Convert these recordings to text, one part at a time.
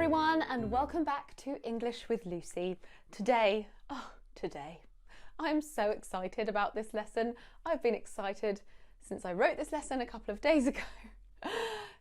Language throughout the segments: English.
everyone, and welcome back to English with Lucy. Today, I'm so excited about this lesson. I've been excited since I wrote this lesson a couple of days ago.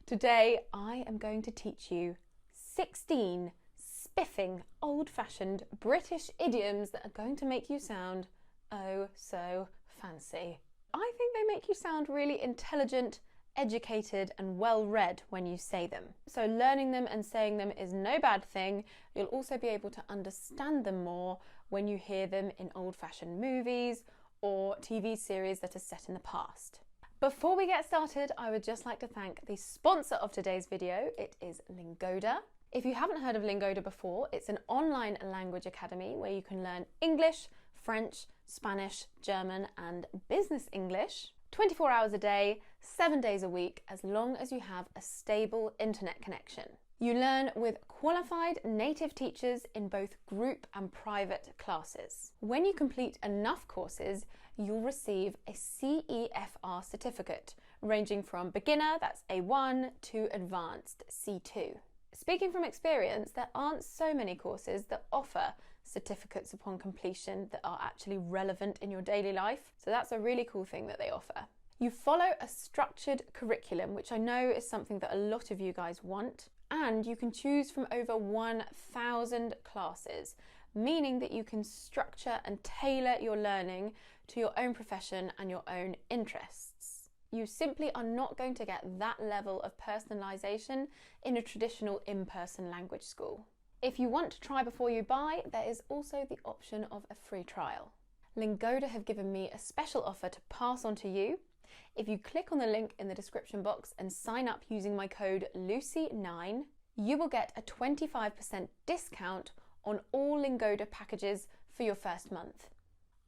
Today, I am going to teach you 16 spiffing, old-fashioned British idioms that are going to make you sound oh so fancy. I think they make you sound really intelligent, educated and well-read when you say them. So learning them and saying them is no bad thing. You'll also be able to understand them more when you hear them in old-fashioned movies or TV series that are set in the past. Before we get started, I would just like to thank the sponsor of today's video. It is Lingoda. If you haven't heard of Lingoda before, it's an online language academy where you can learn English, French, Spanish, German and business English 24 hours a day, 7 days a week, as long as you have a stable internet connection. You learn with qualified native teachers in both group and private classes. When you complete enough courses, you'll receive a CEFR certificate, ranging from beginner, that's A1, to advanced, C2. Speaking from experience, there aren't so many courses that offer certificates upon completion that are actually relevant in your daily life. So that's a really cool thing that they offer. You follow a structured curriculum, which I know is something that a lot of you guys want, and you can choose from over 1,000 classes, meaning that you can structure and tailor your learning to your own profession and your own interests. You simply are not going to get that level of personalisation in a traditional in-person language school. If you want to try before you buy, there is also the option of a free trial. Lingoda have given me a special offer to pass on to you. If you click on the link in the description box and sign up using my code LUCY9, you will get a 25% discount on all Lingoda packages for your first month.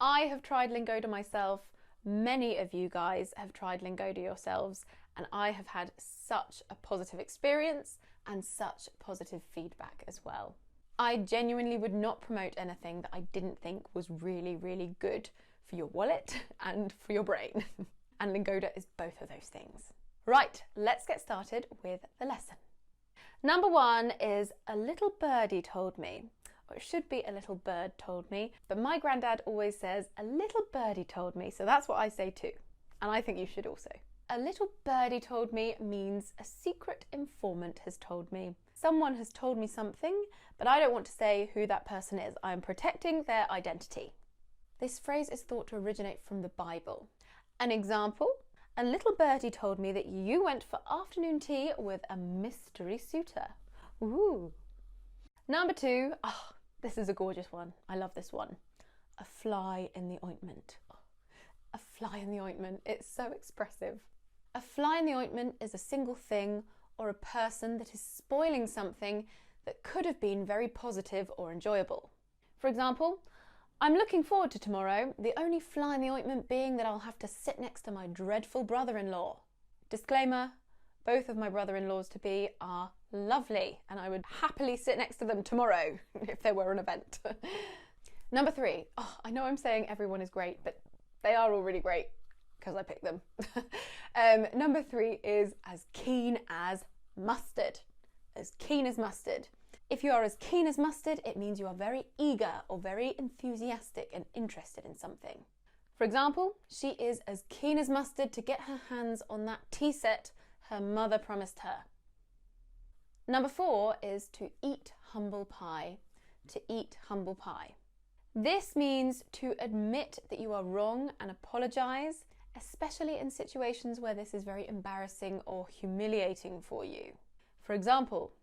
I have tried Lingoda myself. Many of you guys have tried Lingoda yourselves, and I have had such a positive experience and such positive feedback as well. I genuinely would not promote anything that I didn't think was really, really good for your wallet and for your brain. And Lingoda is both of those things. Right, let's get started with the lesson. Number one is a little birdie told me. Or it should be a little bird told me, but my granddad always says a little birdie told me, so that's what I say too. And I think you should also. A little birdie told me means a secret informant has told me. Someone has told me something, but I don't want to say who that person is. I am protecting their identity. This phrase is thought to originate from the Bible. An example, a little birdie told me that you went for afternoon tea with a mystery suitor. Ooh. Number two, this is a gorgeous one. I love this one. A fly in the ointment. A fly in the ointment. It's so expressive. A fly in the ointment is a single thing or a person that is spoiling something that could have been very positive or enjoyable. For example, I'm looking forward to tomorrow, the only fly in the ointment being that I'll have to sit next to my dreadful brother-in-law. Disclaimer, both of my brother-in-laws-to-be are lovely and I would happily sit next to them tomorrow if there were an event. Number three, I know I'm saying everyone is great, but they are all really great because I picked them. Number three is as keen as mustard. As keen as mustard. If you are as keen as mustard, it means you are very eager or very enthusiastic and interested in something. For example, she is as keen as mustard to get her hands on that tea set her mother promised her. Number four is to eat humble pie. To eat humble pie. This means to admit that you are wrong and apologise, especially in situations where this is very embarrassing or humiliating for you. For example,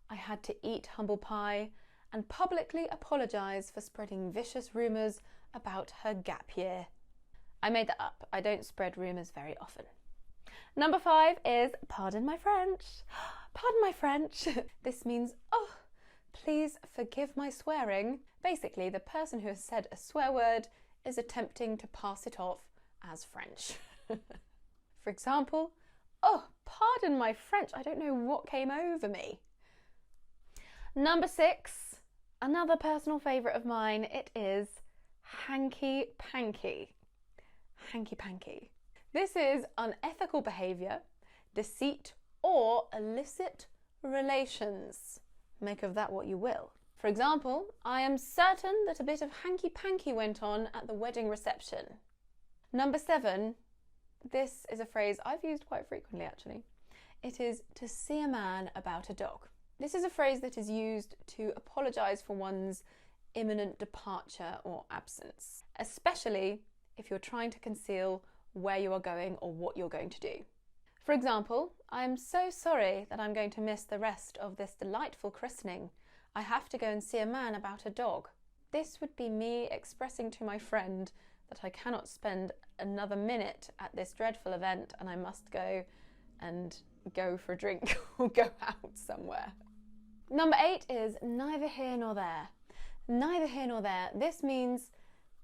I had to eat humble pie and publicly apologise for spreading vicious rumours about her gap year. I made that up. I don't spread rumours very often. Number five is pardon my French. Pardon my French. This means, please forgive my swearing. Basically, the person who has said a swear word is attempting to pass it off as French. For example, pardon my French. I don't know what came over me. Number six, another personal favourite of mine, it is hanky panky. Hanky panky. This is unethical behaviour, deceit or illicit relations. Make of that what you will. For example, I am certain that a bit of hanky panky went on at the wedding reception. Number 7, this is a phrase I've used quite frequently actually. It is to see a man about a dog. This is a phrase that is used to apologise for one's imminent departure or absence, especially if you're trying to conceal where you are going or what you're going to do. For example, I am so sorry that I'm going to miss the rest of this delightful christening. I have to go and see a man about a dog. This would be me expressing to my friend that I cannot spend another minute at this dreadful event and I must go and go for a drink or go out somewhere. Number 8 is neither here nor there. Neither here nor there. This means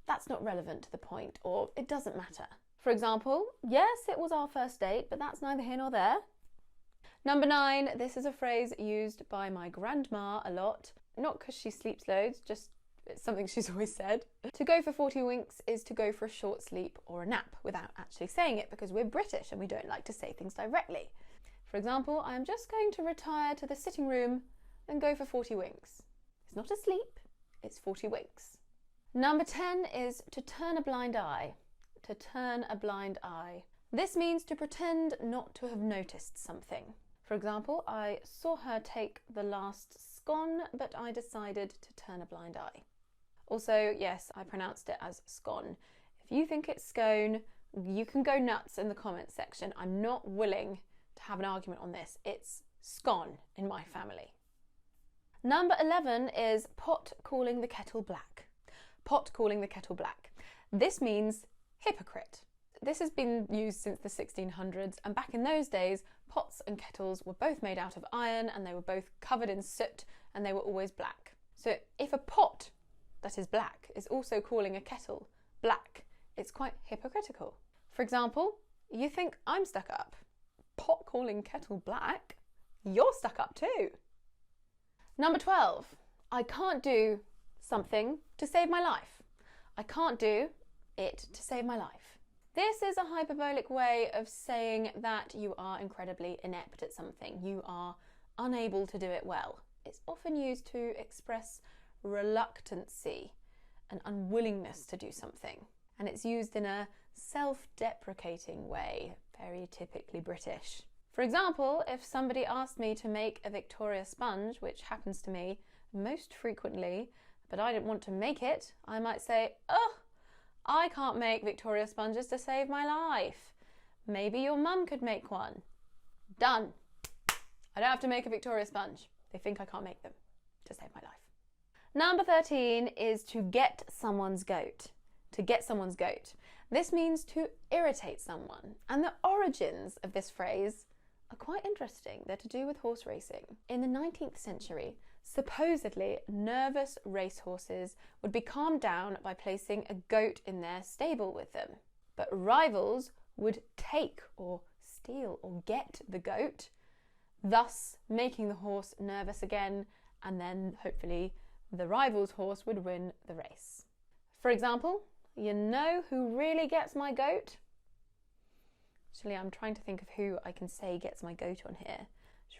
that's not relevant to the point, or it doesn't matter. For example, yes, it was our first date, but that's neither here nor there. Number 9, this is a phrase used by my grandma a lot, not because she sleeps loads, just it's something she's always said. To go for 40 winks is to go for a short sleep or a nap without actually saying it, because we're British and we don't like to say things directly. For example, I am just going to retire to the sitting room and go for 40 winks. It's not a sleep, it's 40 winks. Number 10 is to turn a blind eye. To turn a blind eye. This means to pretend not to have noticed something. For example, I saw her take the last scone, but I decided to turn a blind eye. Also, yes, I pronounced it as scone. If you think it's scone, you can go nuts in the comments section. I'm not willing to have an argument on this. It's scone in my family. Number 11 is pot calling the kettle black. Pot calling the kettle black. This means hypocrite. This has been used since the 1600s, and back in those days, pots and kettles were both made out of iron and they were both covered in soot and they were always black. So if a pot that is black is also calling a kettle black, it's quite hypocritical. For example, you think I'm stuck up. Pot calling kettle black? You're stuck up too. Number 12, I can't do something to save my life. I can't do it to save my life. This is a hyperbolic way of saying that you are incredibly inept at something. You are unable to do it well. It's often used to express reluctancy and unwillingness to do something. And it's used in a self-deprecating way, very typically British. For example, if somebody asked me to make a Victoria sponge, which happens to me most frequently, but I didn't want to make it, I might say, oh, I can't make Victoria sponges to save my life. Maybe your mum could make one. Done. I don't have to make a Victoria sponge. They think I can't make them to save my life. Number 13 is to get someone's goat. To get someone's goat. This means to irritate someone. And the origins of this phrase are quite interesting. They're to do with horse racing. In the 19th century, supposedly nervous racehorses would be calmed down by placing a goat in their stable with them. But rivals would take or steal or get the goat, thus making the horse nervous again, and then hopefully the rival's horse would win the race. For example, you know who really gets my goat? Actually, I'm trying to think of who I can say gets my goat on here.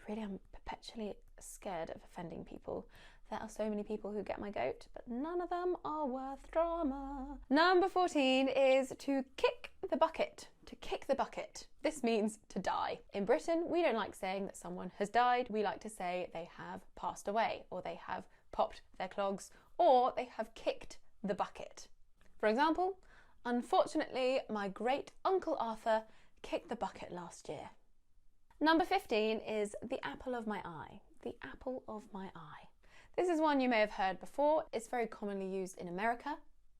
I'm perpetually scared of offending people. There are so many people who get my goat, but none of them are worth drama. Number 14 is to kick the bucket. To kick the bucket. This means to die. In Britain, we don't like saying that someone has died. We like to say they have passed away, or they have popped their clogs, or they have kicked the bucket. For example, unfortunately, my great uncle Arthur kicked the bucket last year. Number 15 is the apple of my eye. The apple of my eye. This is one you may have heard before. It's very commonly used in America.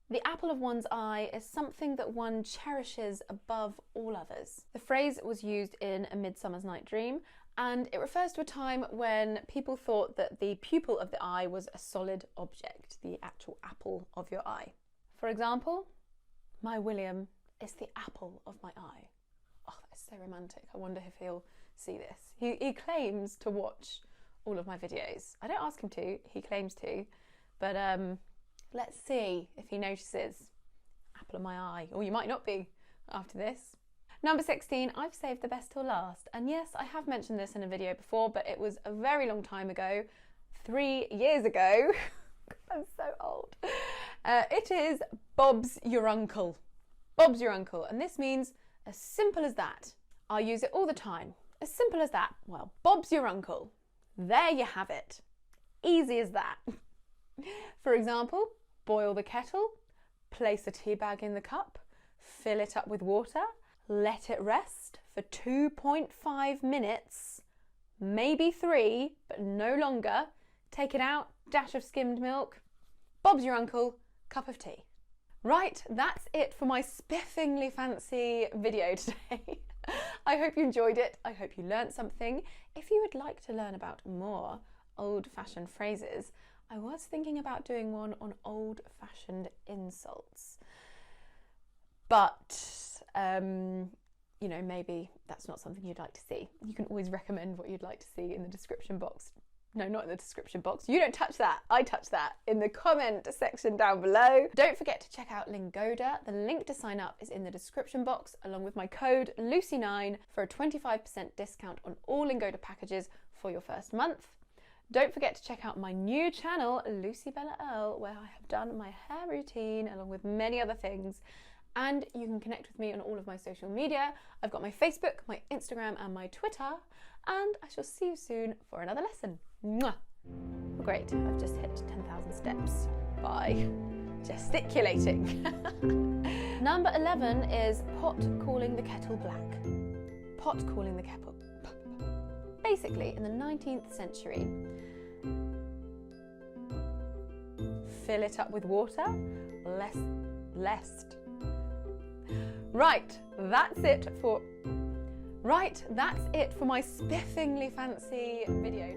The apple of one's eye is something that one cherishes above all others. The phrase was used in A Midsummer's Night Dream, and it refers to a time when people thought that the pupil of the eye was a solid object, the actual apple of your eye. For example, my William is the apple of my eye. Oh, that's so romantic. I wonder if he'll see this. He claims to watch all of my videos. I don't ask him to, he claims to, but let's see if he notices. Apple of my eye. Or you might not be after this. Number 16, I've saved the best till last. And yes, I have mentioned this in a video before, but it was a very long time ago. 3 years ago. I'm so old. It is Bob's your uncle. Bob's your uncle. And this means as simple as that. I use it all the time. As simple as that. Well, Bob's your uncle. There you have it. Easy as that. For example, boil the kettle, place a tea bag in the cup, fill it up with water, let it rest for 2.5 minutes, maybe 3, but no longer. Take it out, dash of skimmed milk. Bob's your uncle, cup of tea. Right, that's it for my spiffingly fancy video today. I hope you enjoyed it. I hope you learnt something. If you would like to learn about more old-fashioned phrases, I was thinking about doing one on old-fashioned insults. But, you know, maybe that's not something you'd like to see. You can always recommend what you'd like to see in the description box. No, not in the description box. You don't touch that. I touch that in the comment section down below. Don't forget to check out Lingoda. The link to sign up is in the description box, along with my code Lucy9 for a 25% discount on all Lingoda packages for your first month. Don't forget to check out my new channel, Lucy Bella Earl, where I have done my hair routine along with many other things. And you can connect with me on all of my social media. I've got my Facebook, my Instagram and my Twitter. And I shall see you soon for another lesson. Mwah! Well, great, I've just hit 10,000 steps by gesticulating. Number 11 is pot calling the kettle black. Pot calling the kettle. Basically, in the 19th century, fill it up with water, lest. Right, that's it for my spiffingly fancy video.